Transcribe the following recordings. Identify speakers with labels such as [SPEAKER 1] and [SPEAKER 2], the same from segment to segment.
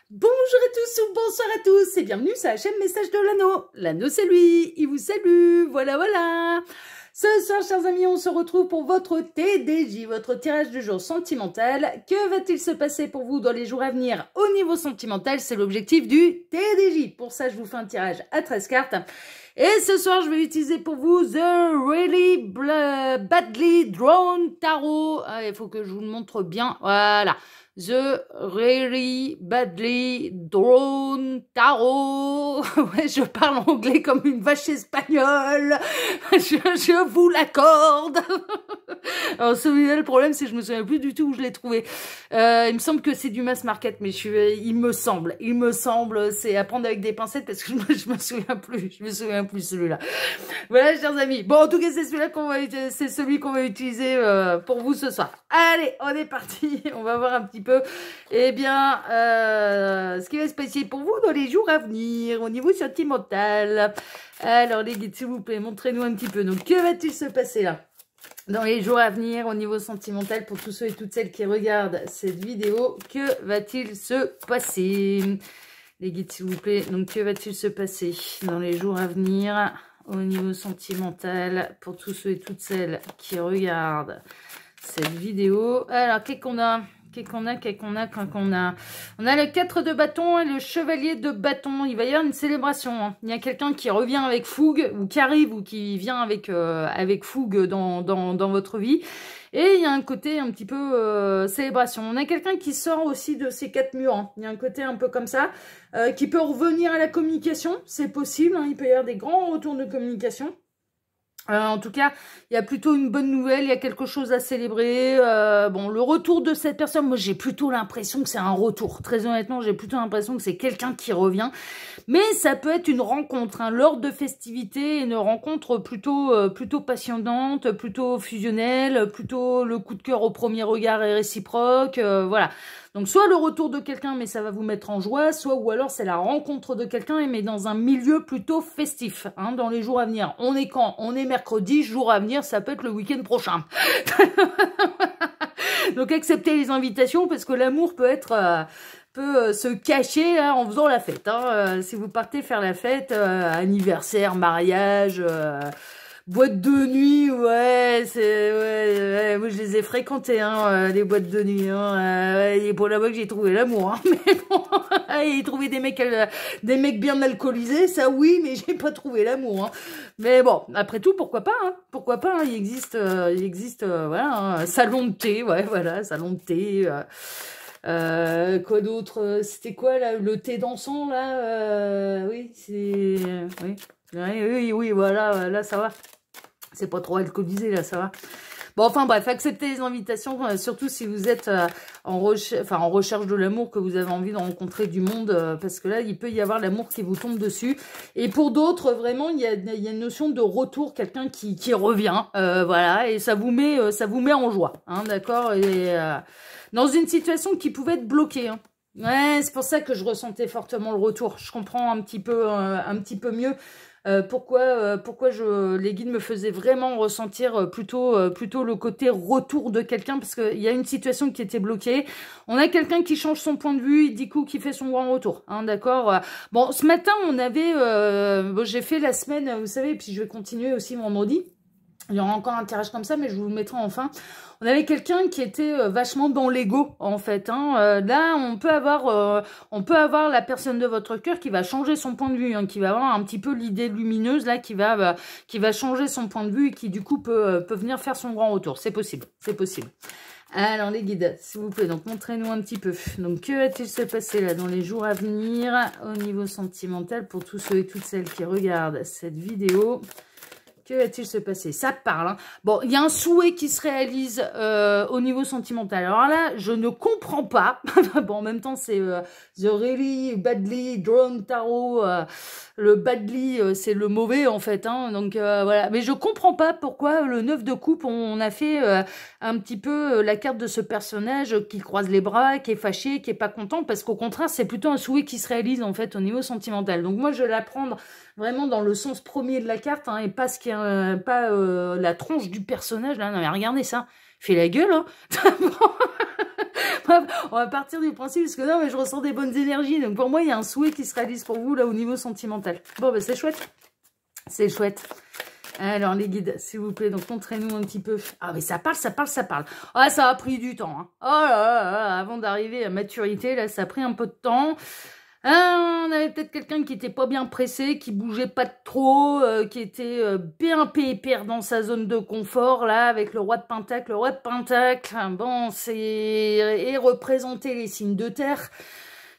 [SPEAKER 1] Bonjour à tous ou bonsoir à tous et bienvenue sur la chaîne Message de l'Anneau. L'Anneau c'est lui, il vous salue, voilà. Ce soir chers amis, on se retrouve pour votre TDJ, votre tirage du jour sentimental. Que va-t-il se passer pour vous dans les jours à venir au niveau sentimental? C'est l'objectif du TDJ. Pour ça je vous fais un tirage à 13 cartes. Et ce soir, je vais utiliser pour vous The Really Badly Drawn Tarot. Il faut que je vous le montre bien. Voilà. The Really Badly Drawn Tarot. Ouais, je parle anglais comme une vache espagnole. Je vous l'accorde. Alors celui-là, le problème, c'est que je me souviens plus du tout où je l'ai trouvé. Il me semble que c'est du mass market, mais il me semble, c'est à prendre avec des pincettes parce que je me souviens plus celui-là. Voilà, chers amis. Bon, en tout cas, c'est celui qu'on va utiliser pour vous ce soir. Allez, on est parti. On va voir un petit peu, eh bien, ce qui va se passer pour vous dans les jours à venir au niveau sentimental. Alors, les guides, s'il vous plaît, montrez-nous un petit peu. Donc, que va-t-il se passer là dans les jours à venir au niveau sentimental pour tous ceux et toutes celles qui regardent cette vidéo? Que va-t-il se passer, les guides, s'il vous plaît? Donc, que va-t-il se passer dans les jours à venir au niveau sentimental pour tous ceux et toutes celles qui regardent cette vidéo? Alors, qu'est-ce qu'on a? On a le 4 de bâton et le chevalier de bâton. Il va y avoir une célébration. Hein. Il y a quelqu'un qui revient avec fougue, ou qui arrive, ou qui vient avec fougue dans votre vie. Et il y a un côté un petit peu célébration. On a quelqu'un qui sort aussi de ces 4 murs. Hein. Il y a un côté un peu comme ça, qui peut revenir à la communication. C'est possible, hein. Il peut y avoir des grands retours de communication. En tout cas, il y a plutôt une bonne nouvelle, il y a quelque chose à célébrer. Bon, le retour de cette personne, moi j'ai plutôt l'impression que c'est un retour. Très honnêtement, j'ai plutôt l'impression que c'est quelqu'un qui revient. Mais ça peut être une rencontre, hein, lors de festivités, une rencontre plutôt passionnante, plutôt fusionnelle, plutôt le coup de cœur au premier regard est réciproque, voilà. Donc soit le retour de quelqu'un, mais ça va vous mettre en joie, ou alors c'est la rencontre de quelqu'un, mais dans un milieu plutôt festif, hein, dans les jours à venir. On est quand? On est mercredi, jour à venir, ça peut être le week-end prochain. Donc acceptez les invitations, parce que l'amour peut être... peut se cacher là, en faisant la fête. Hein. Si vous partez faire la fête, anniversaire, mariage... boîte de nuit, ouais, moi je les ai fréquentées, hein, les boîtes de nuit, hein, et pour là-bas que j'ai trouvé l'amour, hein, mais bon, j'ai trouvé des mecs bien alcoolisés, ça oui, mais j'ai pas trouvé l'amour, hein. Mais bon, après tout, pourquoi pas, hein, il existe, voilà, un salon de thé, ouais, voilà, salon de thé, quoi d'autre, c'était quoi là, le thé dansant là, oui, c'est, oui, voilà, là ça va. C'est pas trop alcoolisé, là, ça va. Bon, enfin, bref, acceptez les invitations, surtout si vous êtes en recherche de l'amour, que vous avez envie de rencontrer du monde, parce que là, il peut y avoir l'amour qui vous tombe dessus. Et pour d'autres, vraiment, il y a une notion de retour, quelqu'un qui revient, voilà, et ça vous met en joie, hein, d'accord, et dans une situation qui pouvait être bloquée, hein. Ouais, c'est pour ça que je ressentais fortement le retour. Je comprends un petit peu mieux pourquoi les guides me faisaient vraiment ressentir plutôt le côté retour de quelqu'un, parce qu'il y a une situation qui était bloquée. On a quelqu'un qui change son point de vue, du coup qui fait son grand retour, hein, d'accord. Bon, ce matin on avait, j'ai fait la semaine, vous savez, puis je vais continuer aussi vendredi. Il y aura encore un tirage comme ça, mais je vous le mettrai en fin. On avait quelqu'un qui était vachement dans l'ego, en fait. Hein. Là, on peut avoir la personne de votre cœur qui va changer son point de vue, hein, qui va avoir un petit peu l'idée lumineuse, là, qui va changer son point de vue et qui, du coup, peut venir faire son grand retour. C'est possible, c'est possible. Alors, les guides, s'il vous plaît, donc montrez-nous un petit peu. Donc, que va-t-il se passer, là, dans les jours à venir, au niveau sentimental, pour tous ceux et toutes celles qui regardent cette vidéo? Que va-t-il se passer? Ça parle, hein. Bon, il y a un souhait qui se réalise au niveau sentimental. Alors là, je ne comprends pas. Bon, en même temps, c'est The Really Badly Drawn Tarot. Le badly, c'est le mauvais, en fait. Hein. Donc, voilà. Mais je comprends pas pourquoi le 9 de coupe, on a fait un petit peu la carte de ce personnage qui croise les bras, qui est fâché, qui est pas content. Parce qu'au contraire, c'est plutôt un souhait qui se réalise, en fait, au niveau sentimental. Donc, moi, je vais la prendre vraiment dans le sens premier de la carte, hein, et pas la tronche du personnage, là. Non, mais regardez ça. Fais la gueule, hein. On va partir du principe, parce que non, mais je ressens des bonnes énergies. Donc pour moi, il y a un souhait qui se réalise pour vous, là, au niveau sentimental. Bon, ben c'est chouette. C'est chouette. Alors, les guides, s'il vous plaît, donc montrez-nous un petit peu. Ah, mais ça parle, ça parle, ça parle. Ah, ça a pris du temps, hein. Oh là là là, avant d'arriver à maturité, là, ça a pris un peu de temps. On avait peut-être quelqu'un qui était pas bien pressé, qui bougeait pas trop, qui était bien pépère dans sa zone de confort, là, avec le roi de pentacle. Le roi de pentacle, bon, c'est... et représenter les signes de terre.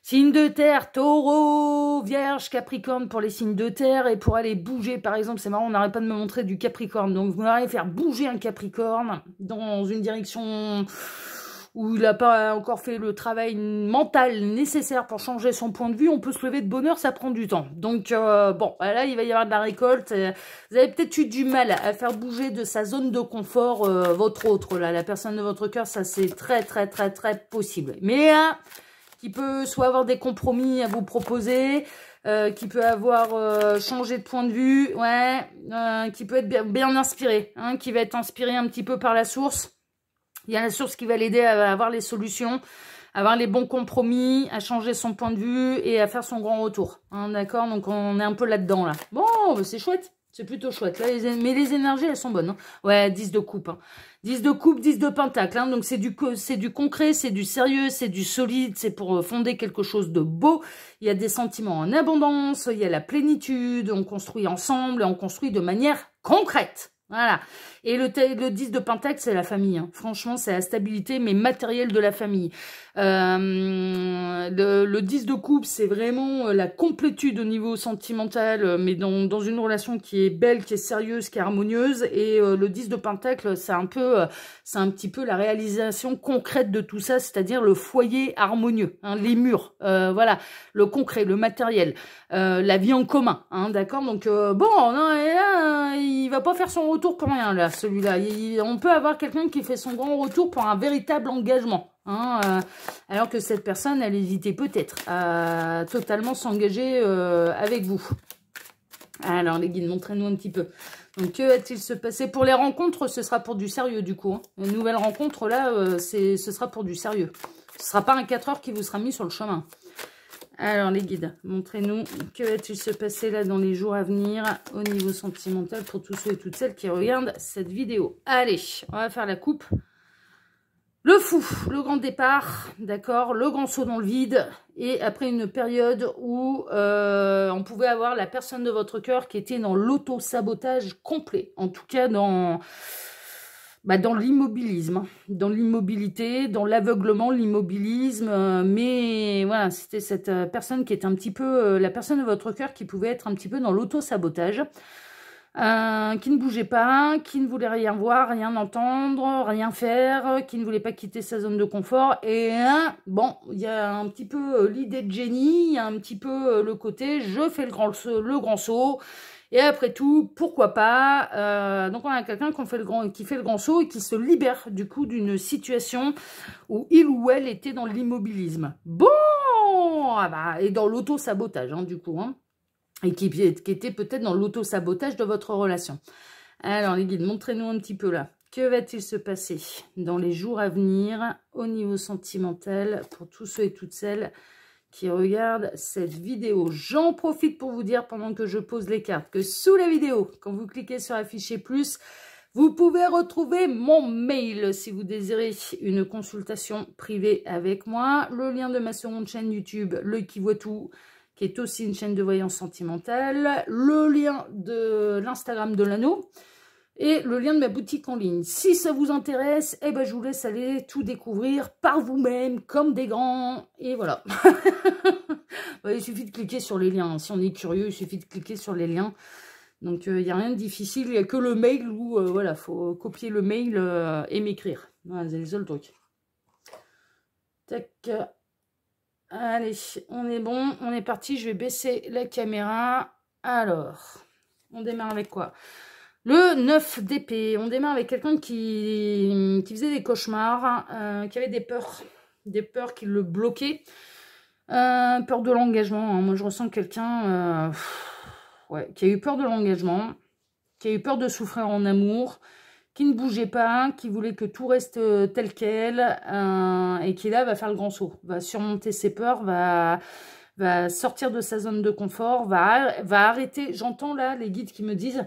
[SPEAKER 1] Signes de terre, taureau, vierge, capricorne pour les signes de terre. Et pour aller bouger, par exemple, c'est marrant, on n'arrête pas de me montrer du capricorne. Donc, vous allez faire bouger un capricorne dans une direction où il n'a pas encore fait le travail mental nécessaire pour changer son point de vue. On peut se lever de bonne heure, ça prend du temps. Donc, bon, là, il va y avoir de la récolte. Vous avez peut-être eu du mal à faire bouger de sa zone de confort votre autre, là, la personne de votre cœur. Ça, c'est très, très, très, très possible. Mais là... qui peut soit avoir des compromis à vous proposer, qui peut avoir changé de point de vue, ouais, qui peut être bien inspiré, hein, qui va être inspiré un petit peu par la source. Il y a la source qui va l'aider à avoir les solutions, à avoir les bons compromis, à changer son point de vue et à faire son grand retour. Hein, d'accord? Donc on est un peu là-dedans, là. Bon, bah, c'est chouette. C'est plutôt chouette. Là, mais les énergies, elles sont bonnes. Hein. Ouais, 10 de coupe. Hein. 10 de coupe, 10 de pentacle. Hein. Donc, c'est du concret, c'est du sérieux, c'est du solide. C'est pour fonder quelque chose de beau. Il y a des sentiments en abondance. Il y a la plénitude. On construit ensemble et on construit de manière concrète. Voilà. Et le 10 de pentacle, c'est la famille. Hein. Franchement, c'est la stabilité, mais matérielle de la famille. Le 10 de coupe, c'est vraiment la complétude au niveau sentimental, mais dans une relation qui est belle, qui est sérieuse, qui est harmonieuse. Et le 10 de pentacle, c'est un petit peu la réalisation concrète de tout ça, c'est-à-dire le foyer harmonieux, hein, les murs, voilà, le concret, le matériel, la vie en commun, hein, d'accord. Donc bon, non, et là, il va pas faire son retour pour rien là, celui-là. On peut avoir quelqu'un qui fait son grand retour pour un véritable engagement. Hein, alors que cette personne, elle hésitait peut-être à totalement s'engager avec vous. Alors, les guides, montrez-nous un petit peu. Donc, que va-t-il se passer? Pour les rencontres, ce sera pour du sérieux, du coup. Hein. Une nouvelle rencontre, là, ce sera pour du sérieux. Ce ne sera pas un 4 heures qui vous sera mis sur le chemin. Alors, les guides, montrez-nous que va-t-il se passer, là, dans les jours à venir, au niveau sentimental, pour tous ceux et toutes celles qui regardent cette vidéo. Allez, on va faire la coupe. Le fou, le grand départ, d'accord, le grand saut dans le vide, et après une période où on pouvait avoir la personne de votre cœur qui était dans l'auto-sabotage complet, en tout cas dans l'immobilisme, dans l'immobilité, dans l'aveuglement, l'immobilisme, mais voilà, c'était cette personne qui était un petit peu, la personne de votre cœur qui pouvait être un petit peu dans l'auto-sabotage. Qui ne bougeait pas, qui ne voulait rien voir, rien entendre, rien faire, qui ne voulait pas quitter sa zone de confort. Et bon, il y a un petit peu l'idée de génie, il y a un petit peu le côté je fais le grand saut. Et après tout, pourquoi pas. Donc on a quelqu'un qui fait le grand saut et qui se libère du coup d'une situation où il ou elle était dans l'immobilisme. Bon, ah bah, et dans l'auto-sabotage, hein, du coup, hein. Et qui était peut-être dans l'auto-sabotage de votre relation. Alors, les guides, montrez-nous un petit peu là. Que va-t-il se passer dans les jours à venir au niveau sentimental pour tous ceux et toutes celles qui regardent cette vidéo? J'en profite pour vous dire, pendant que je pose les cartes, que sous la vidéo, quand vous cliquez sur afficher plus, vous pouvez retrouver mon mail si vous désirez une consultation privée avec moi. Le lien de ma seconde chaîne YouTube, L'œil qui voit tout, qui est aussi une chaîne de voyance sentimentale, le lien de l'Instagram de l'anneau et le lien de ma boutique en ligne. Si ça vous intéresse, eh ben, je vous laisse aller tout découvrir par vous-même, comme des grands, et voilà. Il suffit de cliquer sur les liens. Si on est curieux, il suffit de cliquer sur les liens. Donc, il n'y a rien de difficile, il n'y a que le mail où, voilà, il faut copier le mail et m'écrire. Voilà, c'est le seul truc. Tac. Allez, on est bon, on est parti, je vais baisser la caméra. Alors, on démarre avec quoi? Le 9 d'épée, on démarre avec quelqu'un qui faisait des cauchemars, qui avait des peurs qui le bloquaient. Peur de l'engagement, hein. Moi je ressens quelqu'un ouais, qui a eu peur de l'engagement, qui a eu peur de souffrir en amour, qui ne bougeait pas, qui voulait que tout reste tel quel, et qui là va faire le grand saut, va surmonter ses peurs, va sortir de sa zone de confort, va arrêter, j'entends là les guides qui me disent,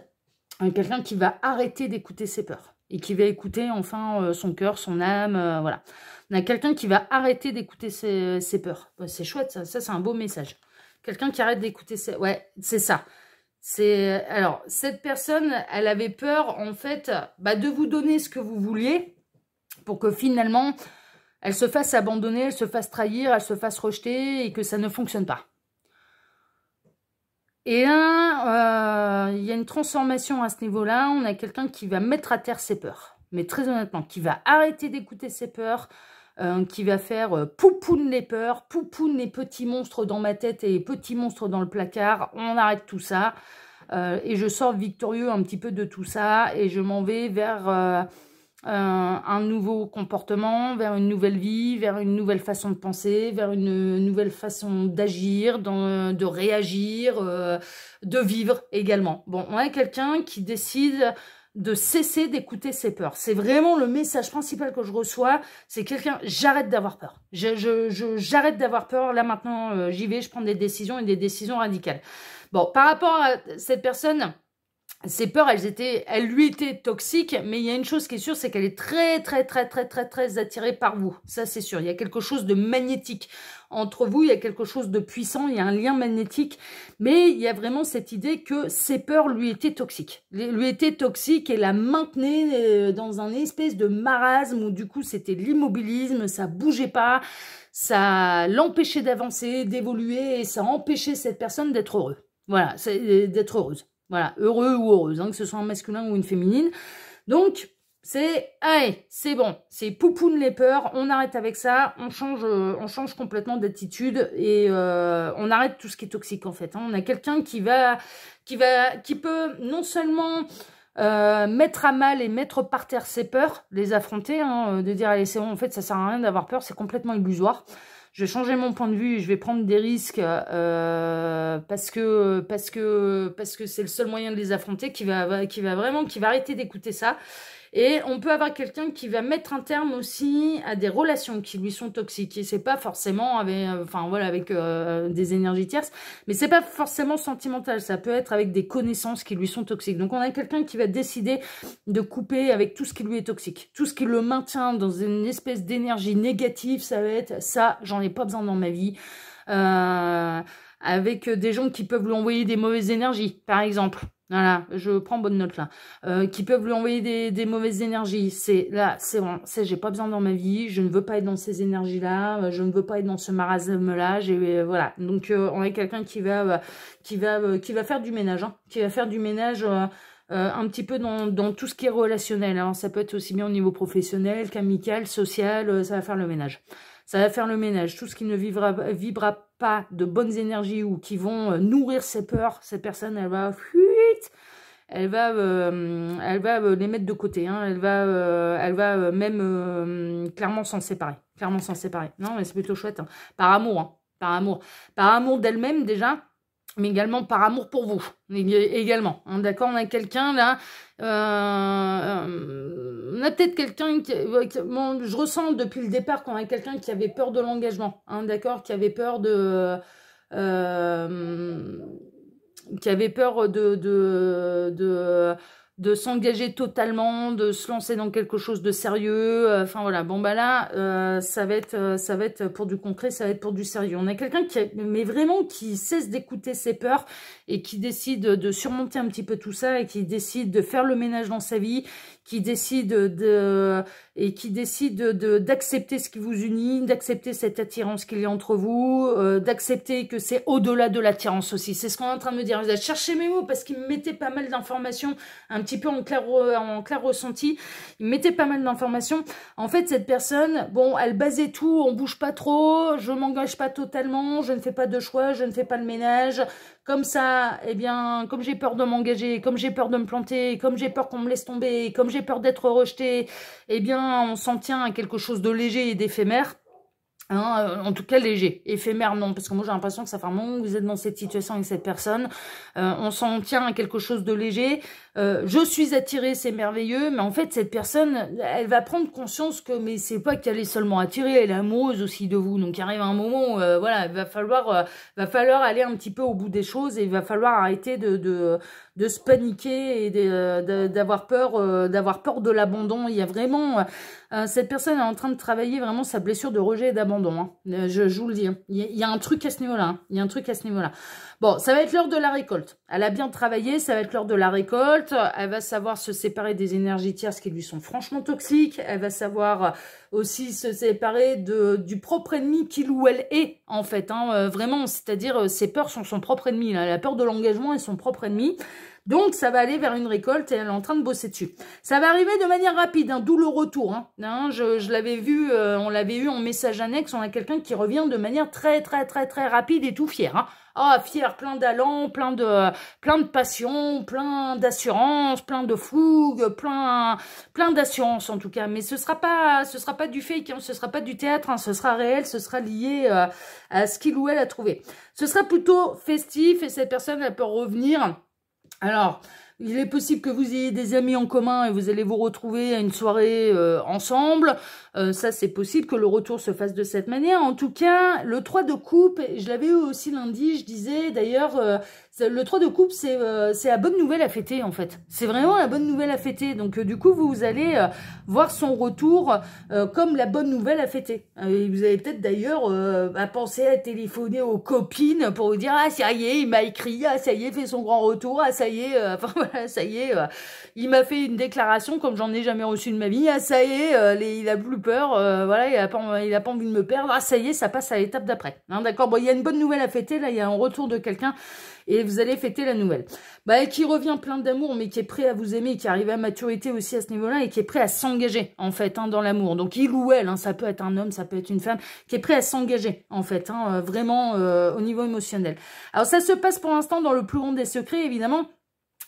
[SPEAKER 1] quelqu'un qui va arrêter d'écouter ses peurs, et qui va écouter enfin son cœur, son âme, voilà. On a quelqu'un qui va arrêter d'écouter ses peurs. C'est chouette, ça c'est un beau message. Quelqu'un qui arrête d'écouter ses... Ouais, c'est ça. Alors, cette personne, elle avait peur, en fait, de vous donner ce que vous vouliez, pour que finalement, elle se fasse abandonner, elle se fasse trahir, elle se fasse rejeter, et que ça ne fonctionne pas. Et là, il y a une transformation à ce niveau-là. On a quelqu'un qui va mettre à terre ses peurs. Mais très honnêtement, qui va arrêter d'écouter ses peurs, qui va faire poupoune les peurs, poupoune les petits monstres dans ma tête et les petits monstres dans le placard. On arrête tout ça. Et je sors victorieux un petit peu de tout ça. Et je m'en vais vers un nouveau comportement, vers une nouvelle vie, vers une nouvelle façon de penser, vers une nouvelle façon d'agir, de réagir, de vivre également. Bon, on a quelqu'un qui décide de cesser d'écouter ses peurs. C'est vraiment le message principal que je reçois, c'est quelqu'un, j'arrête d'avoir peur. J'arrête d'avoir peur, là maintenant j'y vais, je prends des décisions et des décisions radicales. Bon, par rapport à cette personne... Ses peurs, elles lui étaient toxiques, mais il y a une chose qui est sûre, c'est qu'elle est très attirée par vous. Ça, c'est sûr. Il y a quelque chose de magnétique entre vous, il y a quelque chose de puissant, il y a un lien magnétique, mais il y a vraiment cette idée que ses peurs lui étaient toxiques. Lui étaient toxiques et la maintenaient dans un espèce de marasme où du coup, c'était l'immobilisme, ça bougeait pas, ça l'empêchait d'avancer, d'évoluer et ça empêchait cette personne d'être heureux. Voilà, d'être heureuse. Voilà, heureux ou heureuse, que ce soit un masculin ou une féminine. Donc, allez, c'est bon, c'est poupoune les peurs, on arrête avec ça, on change complètement d'attitude et on arrête tout ce qui est toxique en fait. On a quelqu'un qui peut non seulement mettre à mal et mettre par terre ses peurs, les affronter, de dire allez c'est bon, en fait ça sert à rien d'avoir peur, c'est complètement illusoire. Je vais changer mon point de vue et je vais prendre des risques parce que c'est le seul moyen de les affronter qui va arrêter d'écouter ça. Et on peut avoir quelqu'un qui va mettre un terme aussi à des relations qui lui sont toxiques. Et c'est pas forcément avec des énergies tierces, mais c'est pas forcément sentimental. Ça peut être avec des connaissances qui lui sont toxiques. Donc on a quelqu'un qui va décider de couper avec tout ce qui lui est toxique. Tout ce qui le maintient dans une espèce d'énergie négative, ça va être ça, j'en ai pas besoin dans ma vie. Avec des gens qui peuvent lui envoyer des mauvaises énergies, par exemple. Voilà, je prends bonne note là. Qui peuvent lui envoyer des mauvaises énergies. C'est bon, j'ai pas besoin dans ma vie, je ne veux pas être dans ces énergies-là, je ne veux pas être dans ce marasme-là. Voilà. Donc on a quelqu'un qui va faire du ménage, qui va faire du ménage un petit peu dans tout ce qui est relationnel. Alors ça peut être aussi bien au niveau professionnel qu'amical, social, ça va faire le ménage. Ça va faire le ménage. Tout ce qui ne vibrera pas de bonnes énergies ou qui vont nourrir ses peurs, cette personne, elle va les mettre de côté. Elle va même clairement s'en séparer. Non, mais c'est plutôt chouette. Par amour. Par amour d'elle-même déjà, mais également par amour pour vous. Également. D'accord, on a quelqu'un là. On a peut-être quelqu'un je ressens depuis le départ qu'on a quelqu'un qui avait peur de l'engagement, d'accord, qui avait peur de s'engager totalement, de se lancer dans quelque chose de sérieux. Enfin voilà, bon bah là, ça va être pour du concret, ça va être pour du sérieux. On a quelqu'un qui cesse d'écouter ses peurs et qui décide de surmonter un petit peu tout ça et qui décide de faire le ménage dans sa vie, qui décide d'accepter ce qui vous unit, d'accepter cette attirance qu'il y a entre vous, d'accepter que c'est au-delà de l'attirance aussi. C'est ce qu'on est en train de me dire. Vous allez chercher mes mots parce qu'il me mettait pas mal d'informations, un petit peu en clair ressenti. Il me mettait pas mal d'informations. En fait, cette personne, bon, elle basait tout, on bouge pas trop, je m'engage pas totalement, je ne fais pas de choix, je ne fais pas le ménage. Comme ça, eh bien, comme j'ai peur de m'engager, comme j'ai peur de me planter, comme j'ai peur qu'on me laisse tomber, comme j'ai peur d'être rejetée, eh bien, on s'en tient à quelque chose de léger et d'éphémère. Hein, en tout cas léger, éphémère non, parce que moi j'ai l'impression que ça fait un moment que vous êtes dans cette situation avec cette personne, on s'en tient à quelque chose de léger, je suis attirée, c'est merveilleux, mais en fait cette personne, elle va prendre conscience que mais c'est pas qu'elle est seulement attirée, elle est amoureuse aussi de vous, donc il arrive un moment où voilà, il va falloir aller un petit peu au bout des choses, et il va falloir arrêter de se paniquer et d'avoir peur de l'abandon. Il y a vraiment cette personne est en train de travailler vraiment sa blessure de rejet et d'abandon. Hein. Je vous le dis. Hein. Il y a un truc à ce niveau-là. Hein. Il y a un truc à ce niveau-là. Bon, ça va être l'heure de la récolte. Elle a bien travaillé, ça va être l'heure de la récolte. Elle va savoir se séparer des énergies tierces qui lui sont franchement toxiques. Elle va savoir aussi se séparer du propre ennemi qu'il ou elle est, en fait. Hein. Vraiment, c'est-à-dire ses peurs sont son propre ennemi. Là. La peur de l'engagement est son propre ennemi. Donc, ça va aller vers une récolte et elle est en train de bosser dessus. Ça va arriver de manière rapide, hein, d'où le retour. Hein, je l'avais vu, on l'avait eu en message annexe, on a quelqu'un qui revient de manière très rapide et tout fier. Hein. Ah, fier, plein d'allant, plein de passion, plein d'assurance, plein de fougue, plein d'assurance en tout cas. Mais ce sera pas du fake, hein, ce sera pas du théâtre, hein, ce sera réel, ce sera lié à ce qu'il ou elle a trouvé. Ce sera plutôt festif et cette personne, elle peut revenir. Alors, il est possible que vous ayez des amis en commun et vous allez vous retrouver à une soirée ensemble. Ça, c'est possible que le retour se fasse de cette manière. En tout cas, le 3 de coupe, je l'avais eu aussi lundi, je disais d'ailleurs, le 3 de coupe, c'est la bonne nouvelle à fêter en fait. C'est vraiment la bonne nouvelle à fêter. Donc du coup, vous allez voir son retour comme la bonne nouvelle à fêter. Et vous allez peut-être d'ailleurs penser à téléphoner aux copines pour vous dire « Ah, ça y est, il m'a écrit, ah, ça y est, il fait son grand retour, ah, ça y est, enfin voilà, ça y est, il m'a fait une déclaration comme j'en ai jamais reçu de ma vie, ah, ça y est, il a plus peur, voilà, il a pas envie de me perdre, ah, ça y est, ça passe à l'étape d'après. Hein, d'accord, bon, il y a une bonne nouvelle à fêter, là, il y a un retour de quelqu'un et vous allez fêter la nouvelle. Bah, qui revient plein d'amour, mais qui est prêt à vous aimer, qui arrive à maturité aussi à ce niveau-là, et qui est prêt à s'engager, en fait, hein, dans l'amour. Donc, il ou elle, hein, ça peut être un homme, ça peut être une femme, qui est prêt à s'engager, en fait, hein, vraiment au niveau émotionnel. Alors, ça se passe pour l'instant dans le plus grand des secrets, évidemment.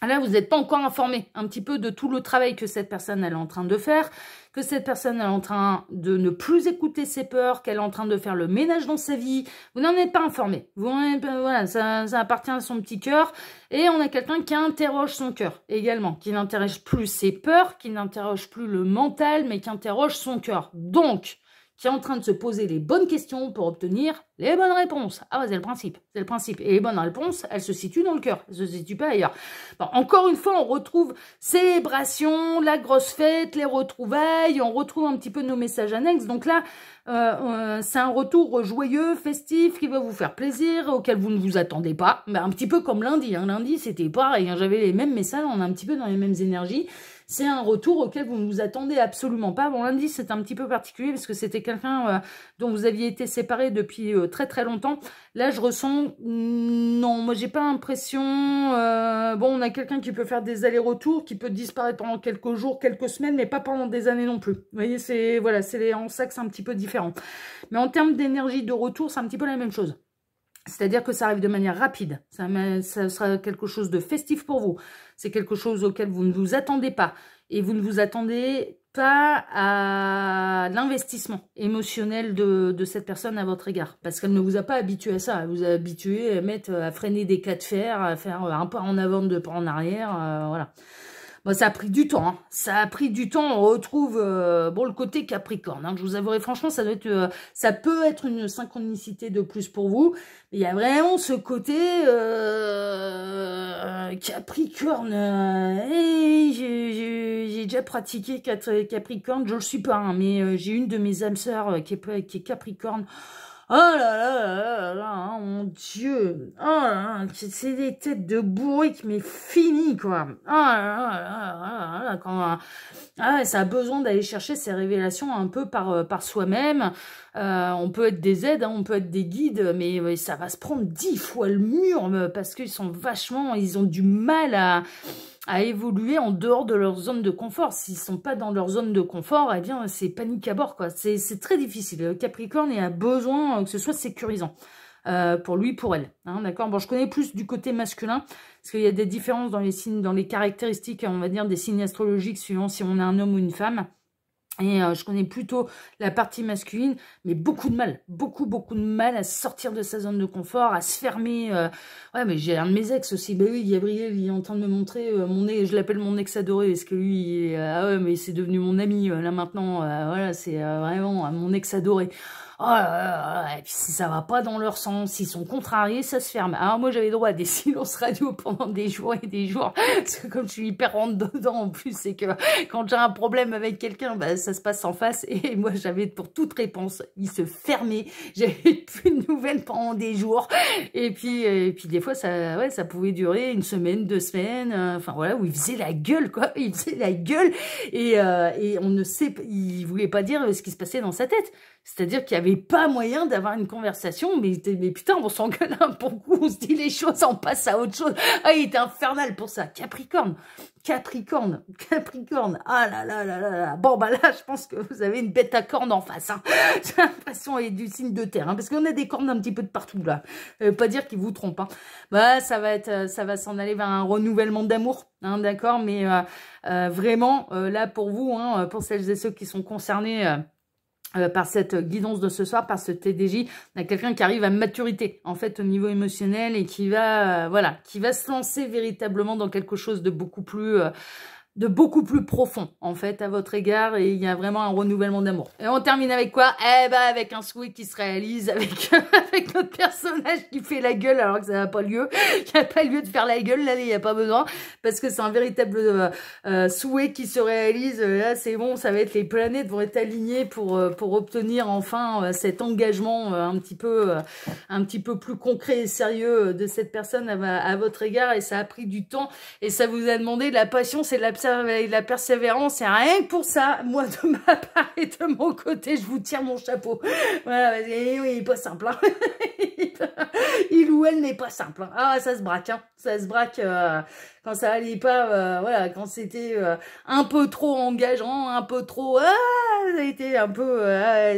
[SPEAKER 1] Là, vous n'êtes pas encore informé un petit peu de tout le travail que cette personne elle est en train de faire, que cette personne elle est en train de ne plus écouter ses peurs, qu'elle est en train de faire le ménage dans sa vie. Vous n'en êtes pas informé. Voilà, ça appartient à son petit cœur. Et on a quelqu'un qui interroge son cœur également, qui n'interroge plus ses peurs, qui n'interroge plus le mental, mais qui interroge son cœur. Donc, qui est en train de se poser les bonnes questions pour obtenir les bonnes réponses. Ah ouais, c'est le principe, c'est le principe. Et les bonnes réponses, elles se situent dans le cœur, elles se situent pas ailleurs. Bon, encore une fois, on retrouve célébration, la grosse fête, les retrouvailles, on retrouve un petit peu nos messages annexes. Donc là, c'est un retour joyeux, festif, qui va vous faire plaisir, auquel vous ne vous attendez pas. Mais un petit peu comme lundi, hein. Lundi, c'était pareil, hein. J'avais les mêmes messages, on est un petit peu dans les mêmes énergies. C'est un retour auquel vous ne vous attendez absolument pas. Bon, lundi, c'est un petit peu particulier parce que c'était quelqu'un dont vous aviez été séparés depuis très longtemps. Là, je ressens... non, moi, j'ai pas l'impression... bon, on a quelqu'un qui peut faire des allers-retours, qui peut disparaître pendant quelques jours, quelques semaines, mais pas pendant des années non plus. Vous voyez, c'est en ça que c'est un petit peu différent. Mais en termes d'énergie de retour, c'est un petit peu la même chose. C'est-à-dire que ça arrive de manière rapide, ça sera quelque chose de festif pour vous, c'est quelque chose auquel vous ne vous attendez pas, et vous ne vous attendez pas à l'investissement émotionnel de cette personne à votre égard, parce qu'elle ne vous a pas habitué à ça, elle vous a habitué à freiner des cas de fer, à faire un pas en avant, deux pas en arrière, voilà. Bon, ça a pris du temps, hein. Ça a pris du temps. On retrouve bon le côté Capricorne. Hein. Je vous avouerai franchement, ça peut être une synchronicité de plus pour vous. Mais il y a vraiment ce côté Capricorne. J'ai déjà pratiqué Capricorne. Je le suis pas, hein, mais j'ai une de mes âmes sœurs qui est Capricorne. Oh là là là là là, hein, mon Dieu. Oh là là, c'est des têtes de bourrique, mais finies, quoi. Oh là là là là là, quand, ouais, ça a besoin d'aller chercher ces révélations un peu par soi-même. On peut être des aides, hein, on peut être des guides, mais ça va se prendre 10 fois le mur, parce qu'ils ils ont du mal à évoluer en dehors de leur zone de confort. S'ils sont pas dans leur zone de confort, eh bien, c'est panique à bord, quoi. C'est très difficile. Le Capricorne a besoin que ce soit sécurisant pour lui, pour elle. Hein, d'accord. Bon, je connais plus du côté masculin, parce qu'il y a des différences dans les signes, dans les caractéristiques, on va dire, des signes astrologiques, suivant si on est un homme ou une femme. Et je connais plutôt la partie masculine, mais beaucoup de mal, beaucoup de mal à sortir de sa zone de confort, à se fermer. Ouais, mais j'ai un de mes ex aussi. Bah oui, Gabriel, il est en train de me montrer je l'appelle mon ex adoré, parce que lui, ah ouais, mais c'est devenu mon ami là maintenant. Voilà, c'est vraiment mon ex adoré. Oh là là là, et puis si ça va pas dans leur sens, s'ils sont contrariés, ça se ferme. Alors moi j'avais droit à des silences radio pendant des jours et des jours, parce que comme je suis hyper rentre dedans en plus, c'est que quand j'ai un problème avec quelqu'un, bah, ça se passe en face, et moi j'avais pour toute réponse, il se fermait, j'avais plus de nouvelles pendant des jours, et puis des fois ça, ouais, ça pouvait durer une semaine, 2 semaines, enfin voilà, où il faisait la gueule quoi, il faisait la gueule, et on ne sait, il voulait pas dire ce qui se passait dans sa tête. C'est-à-dire qu'il n'y avait pas moyen d'avoir une conversation, mais putain, on s'engueule un bon coup, on se dit les choses, on passe à autre chose. Ah, il était infernal pour ça. Capricorne, ah là là là là là. Bon, bah là, je pense que vous avez une bête à cornes en face. Hein. J'ai l'impression qu'elle est du signe de terre, hein, parce qu'on a des cornes un petit peu de partout, là. Pas dire qu'ils vous trompent. Hein. Bah, ça va s'en aller vers un renouvellement d'amour, hein, d'accord, mais vraiment, là, pour vous, hein, pour celles et ceux qui sont concernés... par cette guidance de ce soir, par ce TDJ, on a quelqu'un qui arrive à maturité, en fait, au niveau émotionnel et qui va, voilà, qui va se lancer véritablement dans quelque chose de beaucoup plus profond, en fait, à votre égard, et il y a vraiment un renouvellement d'amour. Et on termine avec quoi? Eh ben, avec un souhait qui se réalise, avec, avec notre personnage qui fait la gueule, alors que ça n'a pas lieu. Il n'y a pas lieu de faire la gueule, là, il n'y a pas besoin, parce que c'est un véritable souhait qui se réalise. Là, c'est bon, ça va être, les planètes vont être alignées pour obtenir enfin cet engagement un petit peu plus concret et sérieux de cette personne à votre égard, et ça a pris du temps, et ça vous a demandé de la patience et de la persévérance, et rien que pour ça, moi de ma part et de mon côté, je vous tire mon chapeau. Voilà, il est pas simple. Hein. Il ou elle n'est pas simple. Hein. Ah, ça se braque, hein. Ça se braque quand ça allait pas, voilà, quand c'était un peu trop engageant, un peu trop, ça a été un peu,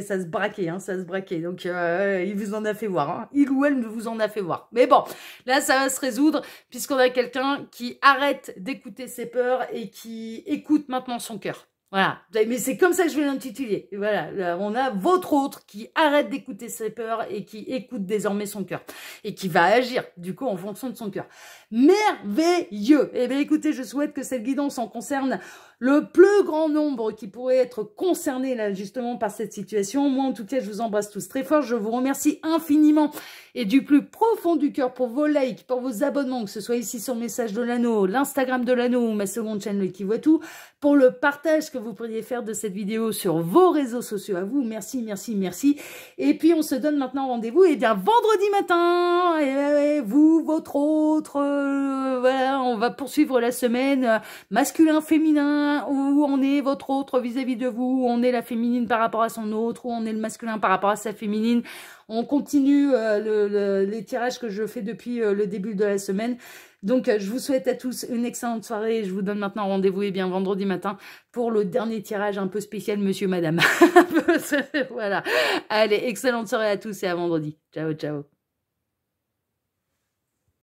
[SPEAKER 1] ça se braquait, hein, ça se braquait. Donc, il vous en a fait voir, hein. Il ou elle vous en a fait voir. Mais bon, là, ça va se résoudre puisqu'on a quelqu'un qui arrête d'écouter ses peurs et qui écoute maintenant son cœur. Voilà, mais c'est comme ça que je vais l'intituler. Voilà, là, on a votre autre qui arrête d'écouter ses peurs et qui écoute désormais son cœur. Et qui va agir, du coup, en fonction de son cœur. Merveilleux. Eh bien, écoutez, je souhaite que cette guidance en concerne le plus grand nombre qui pourrait être concerné, là, justement, par cette situation. Moi, en tout cas, je vous embrasse tous très fort. Je vous remercie infiniment et du plus profond du cœur pour vos likes, pour vos abonnements, que ce soit ici sur Message de l'Anneau, l'Instagram de l'Anneau ou ma seconde chaîne, le Qui Voit Tout, pour le partage que vous pourriez faire de cette vidéo sur vos réseaux sociaux à vous. Merci, merci, merci. Et puis, on se donne maintenant rendez-vous, eh bien, vendredi matin, et vous, votre autre, voilà, on va poursuivre la semaine masculin, féminin, où on est votre autre vis-à-vis de vous, où on est la féminine par rapport à son autre, où on est le masculin par rapport à sa féminine. On continue les tirages que je fais depuis le début de la semaine. Donc, je vous souhaite à tous une excellente soirée. Et je vous donne maintenant rendez-vous, eh bien, vendredi matin pour le dernier tirage un peu spécial, monsieur, madame. Voilà. Allez, excellente soirée à tous et à vendredi. Ciao, ciao.